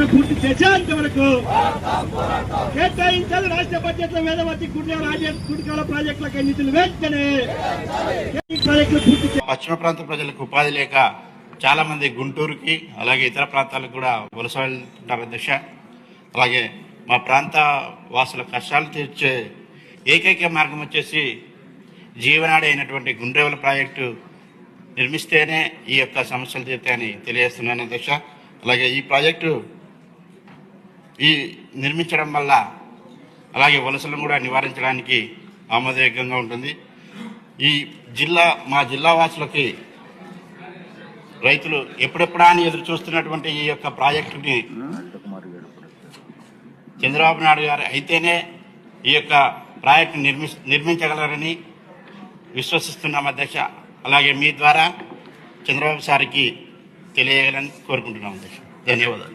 ప్రాజెక్టులను పూర్తి చేసేంత వరకు కేటాయించాలి. రాష్ట్ర బడ్జెట్ లో వేదవతి గుడికాల ప్రాజెక్టులకు నిధులు వెంటనే ప్రాజెక్టులు పూర్తి. పశ్చిమ ప్రాంత ప్రజలకు ఉపాధి లేక చాలా మంది గుంటూరుకి అలాగే ఇతర ప్రాంతాలకు కూడా వలస వెళ్తుంటారు అధ్యక్ష. అలాగే మా ప్రాంత వాసుల కష్టాలు తీర్చే ఏకైక మార్గం వచ్చేసి జీవనాడి అయినటువంటి గుండ్రేవుల ప్రాజెక్టు నిర్మిస్తేనే ఈ యొక్క సమస్యలు తీరుతాయని తెలియజేస్తున్నాను అధ్యక్ష. అలాగే ఈ ప్రాజెక్టు నిర్మించడం వల్ల అలాగే వలసలను కూడా నివారించడానికి ఆమోదయోగ్యంగా ఉంటుంది. మా జిల్లా వాసులకి రైతులు ఎప్పుడెప్పుడా అని ఎదురు చూస్తున్నటువంటి ఈ యొక్క ప్రాజెక్టుని చంద్రబాబు నాయుడు గారు అయితేనే ఈ యొక్క ప్రాజెక్టు నిర్మించగలరని విశ్వసిస్తున్నాం అధ్యక్ష. అలాగే మీ ద్వారా చంద్రబాబు సార్కి తెలియగలని కోరుకుంటున్నాం అధ్యక్ష. ధన్యవాదాలు.